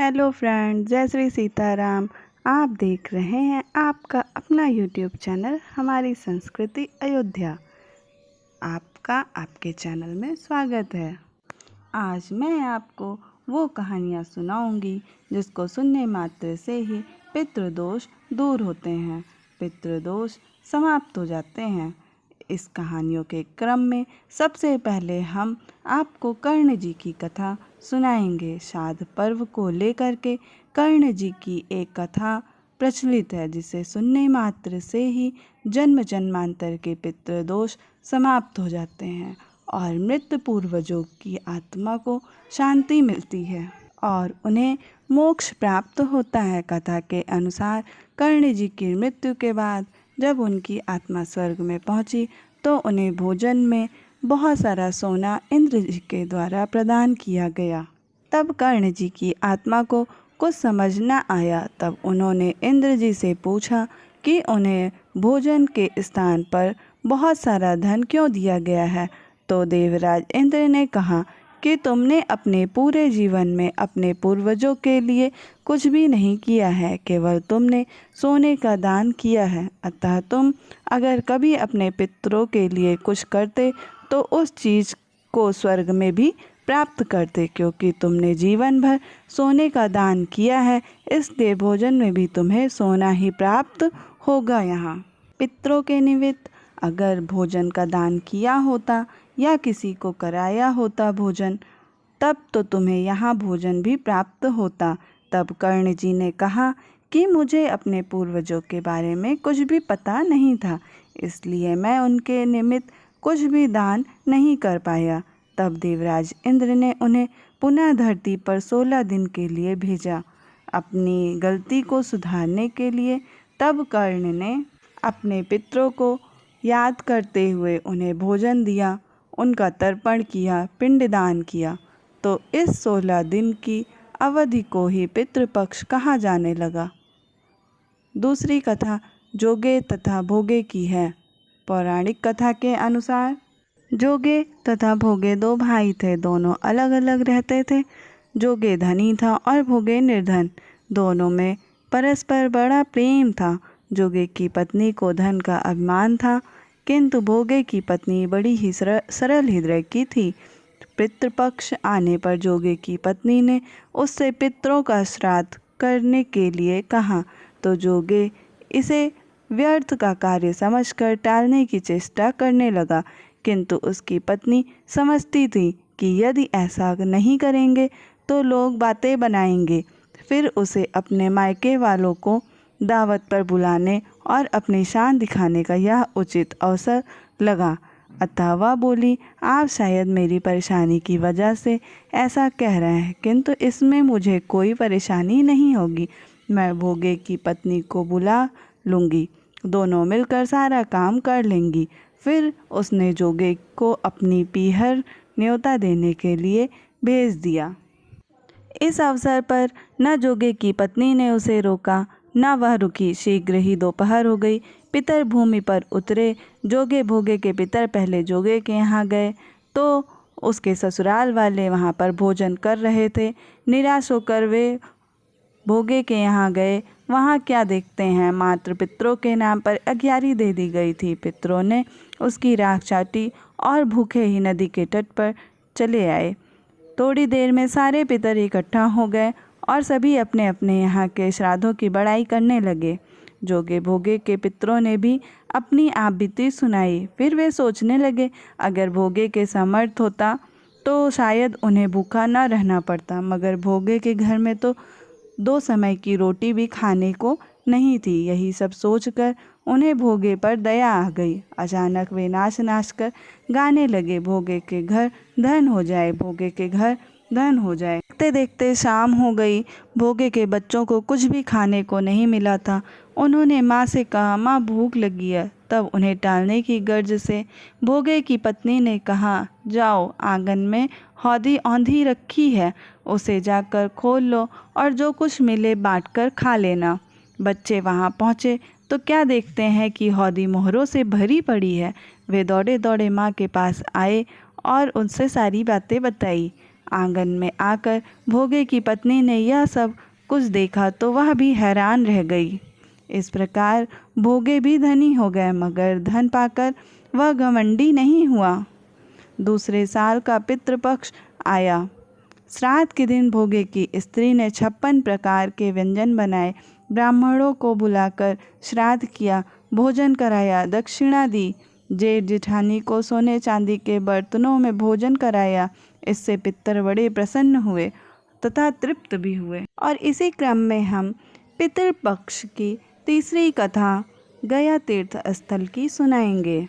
Hello friend, जय श्री सीताराम। आप देख रहे हैं आपका अपना यूट्यूब चैनल हमारी संस्कृति अयोध्या। आपका आपके चैनल में स्वागत है। आज मैं आपको वो कहानियाँ सुनाऊंगी जिसको सुनने मात्र से ही पितृदोष दूर होते हैं, पितृदोष समाप्त हो जाते हैं। इस कहानियों के क्रम में सबसे पहले हम आपको कर्ण जी की कथा सुनाएंगे। श्राद्ध पर्व को लेकर के कर्ण जी की एक कथा प्रचलित है जिसे सुनने मात्र से ही जन्म जन्मांतर के पितृदोष समाप्त हो जाते हैं और मृत पूर्वजों की आत्मा को शांति मिलती है और उन्हें मोक्ष प्राप्त होता है। कथा के अनुसार कर्ण जी की मृत्यु के बाद जब उनकी आत्मा स्वर्ग में पहुंची तो उन्हें भोजन में बहुत सारा सोना इंद्र जी के द्वारा प्रदान किया गया। तब कर्ण जी की आत्मा को कुछ समझ न आया। तब उन्होंने इंद्र जी से पूछा कि उन्हें भोजन के स्थान पर बहुत सारा धन क्यों दिया गया है। तो देवराज इंद्र ने कहा कि तुमने अपने पूरे जीवन में अपने पूर्वजों के लिए कुछ भी नहीं किया है, केवल तुमने सोने का दान किया है। अतः तुम अगर कभी अपने पितरों के लिए कुछ करते तो उस चीज़ को स्वर्ग में भी प्राप्त करते, क्योंकि तुमने जीवन भर सोने का दान किया है, इसलिए भोजन में भी तुम्हें सोना ही प्राप्त होगा। यहाँ पितरों के निमित्त अगर भोजन का दान किया होता या किसी को कराया होता भोजन, तब तो तुम्हें यहाँ भोजन भी प्राप्त होता। तब कर्ण जी ने कहा कि मुझे अपने पूर्वजों के बारे में कुछ भी पता नहीं था, इसलिए मैं उनके निमित्त कुछ भी दान नहीं कर पाया। तब देवराज इंद्र ने उन्हें पुनः धरती पर 16 दिन के लिए भेजा अपनी गलती को सुधारने के लिए। तब कर्ण ने अपने पितरों को याद करते हुए उन्हें भोजन दिया, उनका तर्पण किया, पिंडदान किया। तो इस 16 दिन की अवधि को ही पितृपक्ष कहा जाने लगा। दूसरी कथा जोगे तथा भोगे की है। पौराणिक कथा के अनुसार जोगे तथा भोगे दो भाई थे, दोनों अलग अलग रहते थे। जोगे धनी था और भोगे निर्धन। दोनों में परस्पर बड़ा प्रेम था। जोगे की पत्नी को धन का अभिमान था, किंतु भोगे की पत्नी बड़ी ही सरल हृदय की थी। पितृपक्ष आने पर जोगे की पत्नी ने उससे पितरों का श्राद्ध करने के लिए कहा, तो जोगे इसे व्यर्थ का कार्य समझकर टालने की चेष्टा करने लगा, किंतु उसकी पत्नी समझती थी कि यदि ऐसा नहीं करेंगे तो लोग बातें बनाएंगे। फिर उसे अपने मायके वालों को दावत पर बुलाने और अपनी शान दिखाने का यह उचित अवसर लगा। अतः वह बोली, आप शायद मेरी परेशानी की वजह से ऐसा कह रहे हैं, किंतु इसमें मुझे कोई परेशानी नहीं होगी। मैं भोगे की पत्नी को बुला लूँगी, दोनों मिलकर सारा काम कर लेंगी। फिर उसने जोगे को अपनी पीहर न्योता देने के लिए भेज दिया। इस अवसर पर न जोगे की पत्नी ने उसे रोका न वह रुकी। शीघ्र ही दोपहर हो गई। पितर भूमि पर उतरे। जोगे भोगे के पितर पहले जोगे के यहाँ गए तो उसके ससुराल वाले वहाँ पर भोजन कर रहे थे। निराश होकर वे भोगे के यहाँ गए। वहाँ क्या देखते हैं, मात्र पितरों के नाम पर अग्यारी दे दी गई थी। पितरों ने उसकी राख चाटी और भूखे ही नदी के तट पर चले आए। थोड़ी देर में सारे पितर इकट्ठा हो गए और सभी अपने अपने यहाँ के श्राद्धों की बड़ाई करने लगे। जोगे भोगे के पितरों ने भी अपनी आप बीती सुनाई। फिर वे सोचने लगे, अगर भोगे के समर्थ होता तो शायद उन्हें भूखा न रहना पड़ता, मगर भोगे के घर में तो 2 समय की रोटी भी खाने को नहीं थी। यही सब सोचकर उन्हें भोगे पर दया आ गई। अचानक वे नाच कर गाने लगे, भोगे के घर धन हो जाए, भोगे के घर धन हो जाए। देखते देखते शाम हो गई। भोगे के बच्चों को कुछ भी खाने को नहीं मिला था। उन्होंने माँ से कहा, माँ भूख लगी है। तब उन्हें टालने की गर्ज से भोगे की पत्नी ने कहा, जाओ आंगन में हौदी औंधी रखी है, उसे जाकर खोल लो और जो कुछ मिले बांटकर खा लेना। बच्चे वहाँ पहुँचे तो क्या देखते हैं कि हौदी मोहरों से भरी पड़ी है। वे दौड़े दौड़े माँ के पास आए और उनसे सारी बातें बताई। आंगन में आकर भोगे की पत्नी ने यह सब कुछ देखा तो वह भी हैरान रह गई। इस प्रकार भोगे भी धनी हो गए, मगर धन पाकर वह घमंडी नहीं हुआ। दूसरे साल का पितृपक्ष आया। श्राद्ध के दिन भोगे की स्त्री ने 56 प्रकार के व्यंजन बनाए, ब्राह्मणों को बुलाकर श्राद्ध किया, भोजन कराया, दक्षिणा दी। जेठ जेठानी को सोने चांदी के बर्तनों में भोजन कराया। इससे पितर बड़े प्रसन्न हुए तथा तृप्त भी हुए। और इसी क्रम में हम पितृपक्ष की तीसरी कथा गया तीर्थ स्थल की सुनाएंगे।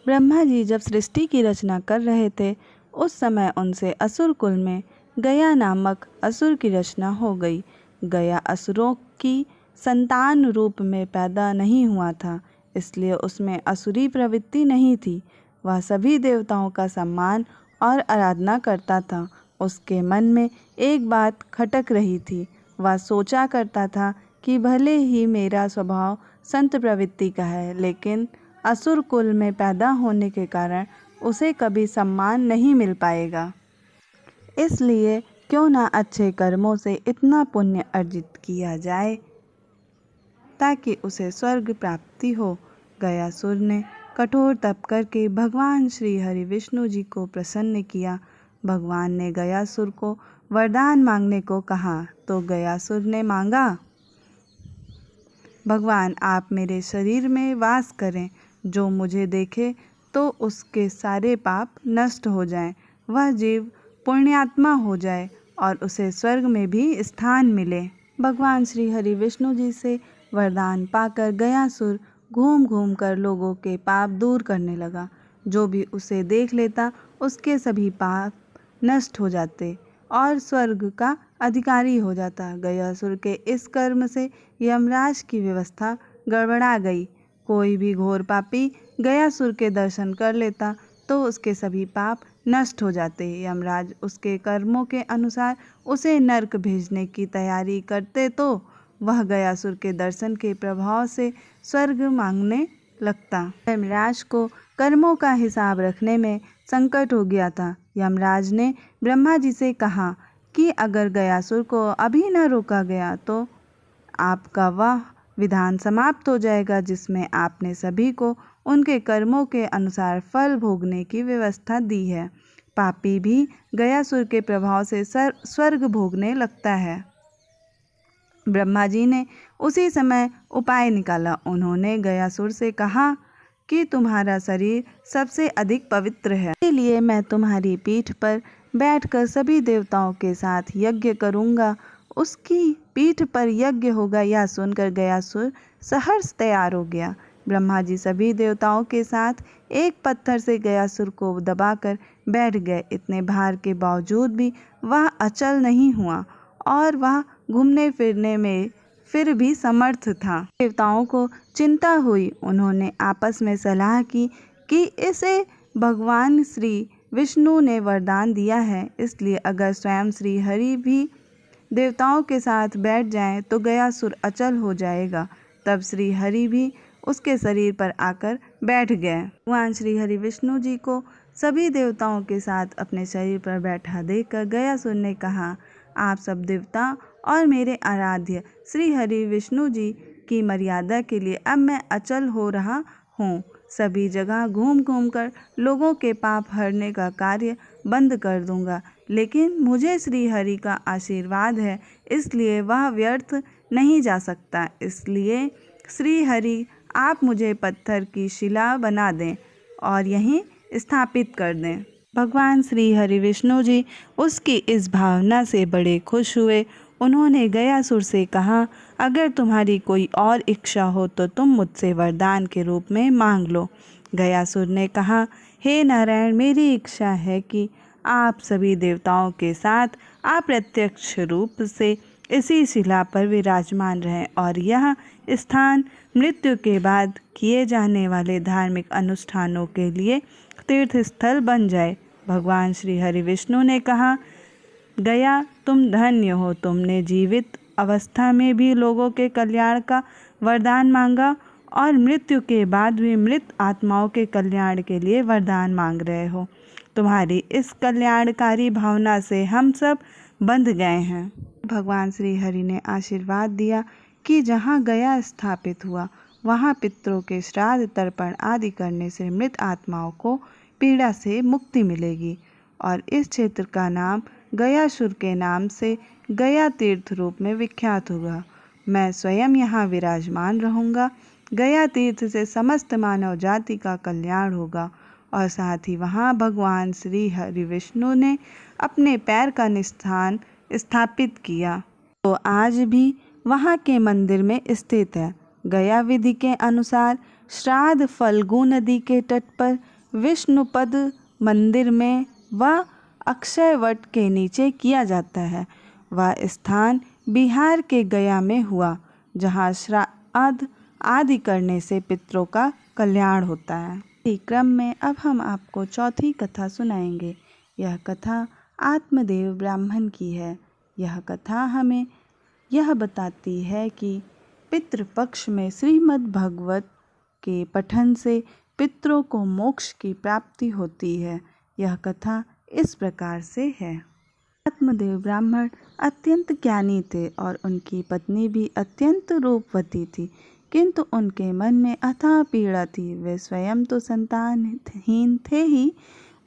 ब्रह्मा जी जब सृष्टि की रचना कर रहे थे, उस समय उनसे असुर कुल में गया नामक असुर की रचना हो गई। गया असुरों की संतान रूप में पैदा नहीं हुआ था, इसलिए उसमें असुरी प्रवृत्ति नहीं थी। वह सभी देवताओं का सम्मान और आराधना करता था। उसके मन में एक बात खटक रही थी। वह सोचा करता था कि भले ही मेरा स्वभाव संत प्रवृत्ति का है, लेकिन असुर कुल में पैदा होने के कारण उसे कभी सम्मान नहीं मिल पाएगा। इसलिए क्यों ना अच्छे कर्मों से इतना पुण्य अर्जित किया जाए ताकि उसे स्वर्ग प्राप्ति हो। गयासुर ने कठोर तप करके भगवान श्री हरि विष्णु जी को प्रसन्न किया। भगवान ने गयासुर को वरदान मांगने को कहा तो गयासुर ने मांगा, भगवान आप मेरे शरीर में वास करें, जो मुझे देखे तो उसके सारे पाप नष्ट हो जाएं, वह जीव पुण्यात्मा हो जाए और उसे स्वर्ग में भी स्थान मिले। भगवान श्री हरि विष्णु जी से वरदान पाकर गयासुर घूम घूम कर लोगों के पाप दूर करने लगा। जो भी उसे देख लेता उसके सभी पाप नष्ट हो जाते और स्वर्ग का अधिकारी हो जाता। गयासुर के इस कर्म से यमराज की व्यवस्था गड़बड़ा गई। कोई भी घोर पापी गयासुर के दर्शन कर लेता तो उसके सभी पाप नष्ट हो जाते। यमराज उसके कर्मों के अनुसार उसे नरक भेजने की तैयारी करते तो वह गयासुर के दर्शन के प्रभाव से स्वर्ग मांगने लगता। यमराज को कर्मों का हिसाब रखने में संकट हो गया था। यमराज ने ब्रह्मा जी से कहा कि अगर गयासुर को अभी न रोका गया तो आपका वह विधान समाप्त हो जाएगा जिसमें आपने सभी को उनके कर्मों के अनुसार फल भोगने की व्यवस्था दी है। पापी भी गयासुर के प्रभाव से स्वर्ग भोगने लगता है। ब्रह्मा जी ने उसी समय उपाय निकाला। उन्होंने गयासुर से कहा कि तुम्हारा शरीर सबसे अधिक पवित्र है, इसलिए मैं तुम्हारी पीठ पर बैठकर सभी देवताओं के साथ यज्ञ करूंगा। उसकी पीठ पर यज्ञ होगा, यह सुनकर गयासुर सहर्ष तैयार हो गया। ब्रह्मा जी सभी देवताओं के साथ एक पत्थर से गयासुर को दबाकर बैठ गए। इतने भार के बावजूद भी वह अचल नहीं हुआ और वह घूमने फिरने में फिर भी समर्थ था। देवताओं को चिंता हुई। उन्होंने आपस में सलाह की कि इसे भगवान श्री विष्णु ने वरदान दिया है, इसलिए अगर स्वयं श्री हरि भी देवताओं के साथ बैठ जाएं तो गयासुर अचल हो जाएगा। तब श्री हरि भी उसके शरीर पर आकर बैठ गए। भगवान श्री हरि विष्णु जी को सभी देवताओं के साथ अपने शरीर पर बैठा देखकर गयासुर ने कहा, आप सब देवता और मेरे आराध्य श्री हरि विष्णु जी की मर्यादा के लिए अब मैं अचल हो रहा हूँ। सभी जगह घूम घूम कर लोगों के पाप हरने का कार्य बंद कर दूंगा, लेकिन मुझे श्री हरि का आशीर्वाद है, इसलिए वह व्यर्थ नहीं जा सकता। इसलिए श्री हरि आप मुझे पत्थर की शिला बना दें और यहीं स्थापित कर दें। भगवान श्री हरि विष्णु जी उसकी इस भावना से बड़े खुश हुए। उन्होंने गयासुर से कहा, अगर तुम्हारी कोई और इच्छा हो तो तुम मुझसे वरदान के रूप में मांग लो। गयासुर ने कहा, हे नारायण, मेरी इच्छा है कि आप सभी देवताओं के साथ अप्रत्यक्ष रूप से इसी शिला पर विराजमान रहें और यह स्थान मृत्यु के बाद किए जाने वाले धार्मिक अनुष्ठानों के लिए तीर्थ स्थल बन जाए। भगवान श्री हरि विष्णु ने कहा, गया तुम धन्य हो, तुमने जीवित अवस्था में भी लोगों के कल्याण का वरदान मांगा और मृत्यु के बाद भी मृत आत्माओं के कल्याण के लिए वरदान मांग रहे हो। तुम्हारी इस कल्याणकारी भावना से हम सब बंध गए हैं। भगवान श्री हरि ने आशीर्वाद दिया कि जहाँ गया स्थापित हुआ वहाँ पितरों के श्राद्ध तर्पण आदि करने से मृत आत्माओं को पीड़ा से मुक्ति मिलेगी और इस क्षेत्र का नाम गयासुर के नाम से गया तीर्थ रूप में विख्यात होगा। मैं स्वयं यहाँ विराजमान रहूँगा। गया तीर्थ से समस्त मानव जाति का कल्याण होगा और साथ ही वहाँ भगवान श्री हरि विष्णु ने अपने पैर का निस्थान स्थापित किया, तो आज भी वहाँ के मंदिर में स्थित है। गया विधि के अनुसार श्राद्ध फल्गु नदी के तट पर विष्णुपद मंदिर में व अक्षय वट के नीचे किया जाता है। वह स्थान बिहार के गया में हुआ, जहाँ श्राद्ध आदि करने से पितरों का कल्याण होता है। इसी क्रम में अब हम आपको चौथी कथा सुनाएंगे। यह कथा आत्मदेव ब्राह्मण की है। यह कथा हमें यह बताती है कि पितृपक्ष में श्रीमद् भागवत के पठन से पितरों को मोक्ष की प्राप्ति होती है। यह कथा इस प्रकार से है। आत्मदेव ब्राह्मण अत्यंत ज्ञानी थे और उनकी पत्नी भी अत्यंत रूपवती थी, किंतु उनके मन में अथाह पीड़ा थी। वे स्वयं तो संतानहीन थे ही,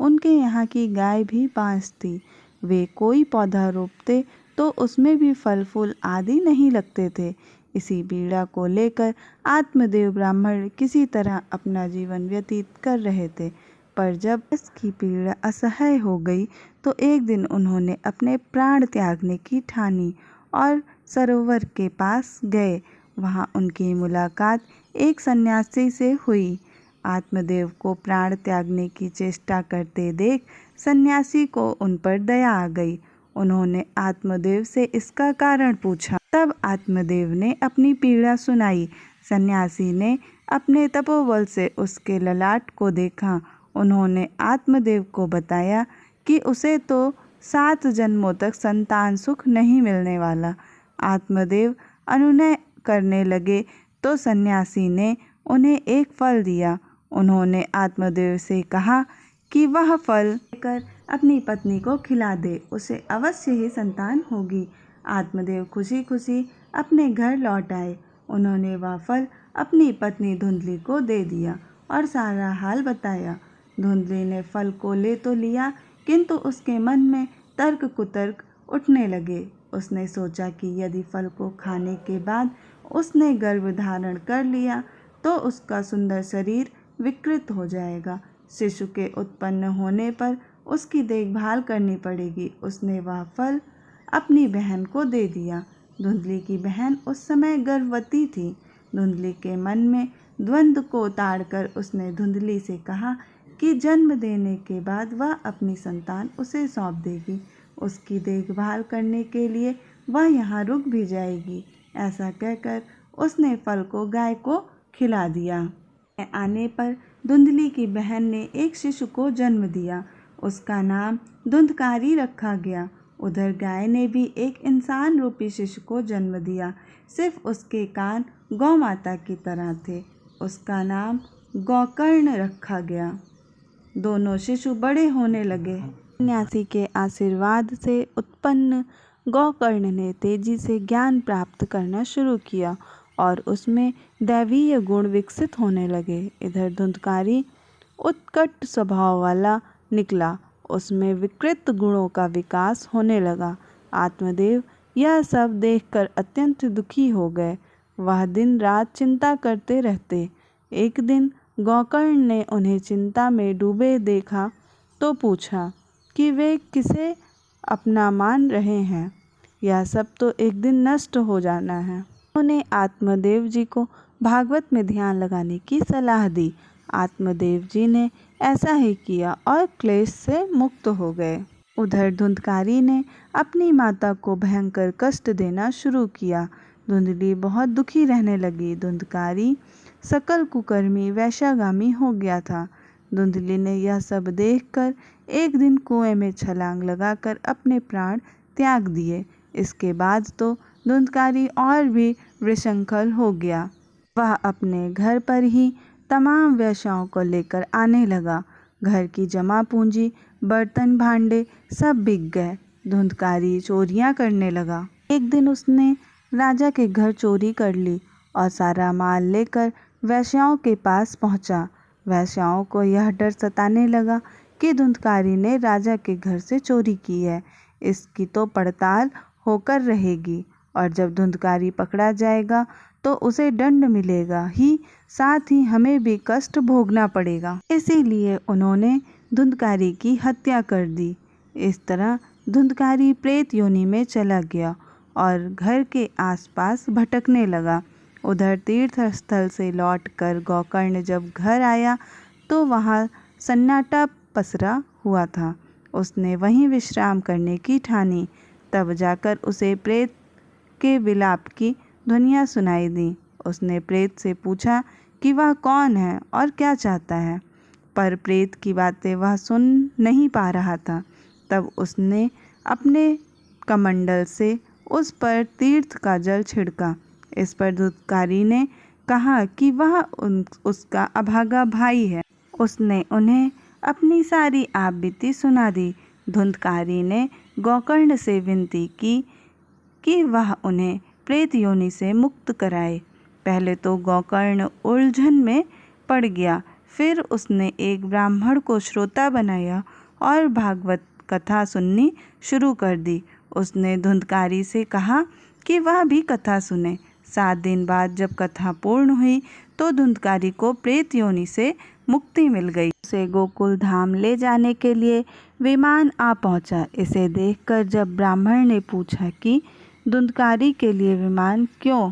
उनके यहाँ की गाय भी बांझ थी। वे कोई पौधा रोपते तो उसमें भी फल फूल आदि नहीं लगते थे। इसी पीड़ा को लेकर आत्मदेव ब्राह्मण किसी तरह अपना जीवन व्यतीत कर रहे थे, पर जब इसकी पीड़ा असह्य हो गई तो एक दिन उन्होंने अपने प्राण त्यागने की ठानी और सरोवर के पास गए। वहाँ उनकी मुलाकात एक सन्यासी से हुई। आत्मदेव को प्राण त्यागने की चेष्टा करते देख सन्यासी को उन पर दया आ गई। उन्होंने आत्मदेव से इसका कारण पूछा। तब आत्मदेव ने अपनी पीड़ा सुनाई। सन्यासी ने अपने तपोबल से उसके ललाट को देखा। उन्होंने आत्मदेव को बताया कि उसे तो 7 जन्मों तक संतान सुख नहीं मिलने वाला। आत्मदेव अनुनय करने लगे तो सन्यासी ने उन्हें एक फल दिया। उन्होंने आत्मदेव से कहा कि वह फल लेकर अपनी पत्नी को खिला दे, उसे अवश्य ही संतान होगी। आत्मदेव खुशी खुशी अपने घर लौट आए। उन्होंने वह फल अपनी पत्नी धुंधली को दे दिया और सारा हाल बताया। धुंधली ने फल को ले तो लिया, किंतु उसके मन में तर्क कुतर्क उठने लगे। उसने सोचा कि यदि फल को खाने के बाद उसने गर्भ धारण कर लिया तो उसका सुंदर शरीर विकृत हो जाएगा। शिशु के उत्पन्न होने पर उसकी देखभाल करनी पड़ेगी। उसने वह फल अपनी बहन को दे दिया। धुंधली की बहन उस समय गर्भवती थी। धुंधली के मन में द्वंद्व को ताड़कर उसने धुंधली से कहा कि जन्म देने के बाद वह अपनी संतान उसे सौंप देगी। उसकी देखभाल करने के लिए वह यहाँ रुक भी जाएगी। ऐसा कहकर उसने फल को गाय को खिला दिया। आने पर धुंधली की बहन ने एक शिशु को जन्म दिया। उसका नाम धुंधकारी रखा गया। उधर गाय ने भी एक इंसान रूपी शिशु को जन्म दिया। सिर्फ उसके कान गौ माता की तरह थे। उसका नाम गौकर्ण रखा गया। दोनों शिशु बड़े होने लगे। सन्यासी के आशीर्वाद से उत्पन्न गौकर्ण ने तेजी से ज्ञान प्राप्त करना शुरू किया और उसमें दैवीय गुण विकसित होने लगे। इधर धुंधकारी उत्कट स्वभाव वाला निकला। उसमें विकृत गुणों का विकास होने लगा। आत्मदेव यह सब देखकर अत्यंत दुखी हो गए। वह दिन रात चिंता करते रहते। एक दिन गौकर्ण ने उन्हें चिंता में डूबे देखा तो पूछा कि वे किसे अपना मान रहे हैं। यह सब तो एक दिन नष्ट हो जाना है। उन्होंने आत्मदेव जी को भागवत में ध्यान लगाने की सलाह दी। आत्मदेव जी ने ऐसा ही किया और क्लेश से मुक्त हो गए। उधर धुंधकारी ने अपनी माता को भयंकर कष्ट देना शुरू किया। धुंधली बहुत दुखी रहने लगी। धुंधकारी सकल कुकर्मी वैश्यागामी हो गया था। धुंधली ने यह सब देखकर एक दिन कुएं में छलांग लगाकर अपने प्राण त्याग दिए। इसके बाद तो धुंधकारी और भी विशृंखल हो गया। वह अपने घर पर ही तमाम वेश्याओं को लेकर आने लगा। घर की जमा पूंजी, बर्तन भांडे सब बिक गए। धुंधकारी चोरियां करने लगा। एक दिन उसने राजा के घर चोरी कर ली और सारा माल लेकर वेश्याओं के पास पहुंचा। वेश्याओं को यह डर सताने लगा कि धुंधकारी ने राजा के घर से चोरी की है, इसकी तो पड़ताल होकर रहेगी और जब धुंधकारी पकड़ा जाएगा तो उसे दंड मिलेगा ही, साथ ही हमें भी कष्ट भोगना पड़ेगा। इसीलिए उन्होंने धुंधकारी की हत्या कर दी। इस तरह धुंधकारी प्रेत योनि में चला गया और घर के आसपास भटकने लगा। उधर तीर्थ स्थल से लौटकर गोकर्ण जब घर आया तो वहाँ सन्नाटा पसरा हुआ था। उसने वहीं विश्राम करने की ठानी। तब जाकर उसे प्रेत के विलाप की ध्वनियाँ सुनाई दी। उसने प्रेत से पूछा कि वह कौन है और क्या चाहता है, पर प्रेत की बातें वह सुन नहीं पा रहा था। तब उसने अपने कमंडल से उस पर तीर्थ का जल छिड़का। इस पर धुंधकारी ने कहा कि वह उसका अभागा भाई है। उसने उन्हें अपनी सारी आपबीती सुना दी। धुंधकारी ने गोकर्ण से विनती की कि वह उन्हें प्रेत योनि से मुक्त कराए। पहले तो गोकर्ण उलझन में पड़ गया, फिर उसने एक ब्राह्मण को श्रोता बनाया और भागवत कथा सुननी शुरू कर दी। उसने धुंधकारी से कहा कि वह भी कथा सुने। 7 दिन बाद जब कथा पूर्ण हुई तो धुंधकारी को प्रेत योनि से मुक्ति मिल गई। उसे गोकुल धाम ले जाने के लिए विमान आ पहुंचा। इसे देखकर जब ब्राह्मण ने पूछा कि धुंधकारी के लिए विमान क्यों,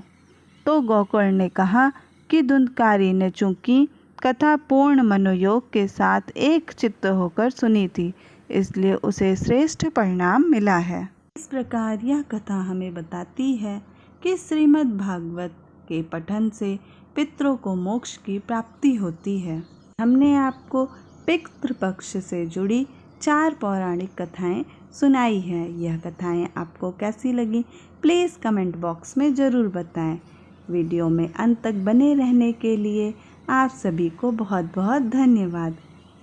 तो गोकर्ण ने कहा कि धुंधकारी ने चूंकि कथा पूर्ण मनोयोग के साथ एक चित्त होकर सुनी थी, इसलिए उसे श्रेष्ठ परिणाम मिला है। इस प्रकार यह कथा हमें बताती है कि श्रीमद् भागवत के पठन से पितरों को मोक्ष की प्राप्ति होती है। हमने आपको पितृपक्ष से जुड़ी 4 पौराणिक कथाएं सुनाई है। यह कथाएं आपको कैसी लगी प्लीज़ कमेंट बॉक्स में ज़रूर बताएं। वीडियो में अंत तक बने रहने के लिए आप सभी को बहुत बहुत धन्यवाद।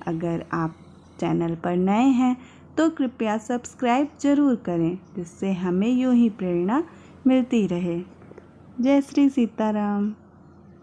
अगर आप चैनल पर नए हैं तो कृपया सब्सक्राइब ज़रूर करें, जिससे हमें यूं ही प्रेरणा मिलती रहे। जय श्री सीताराम।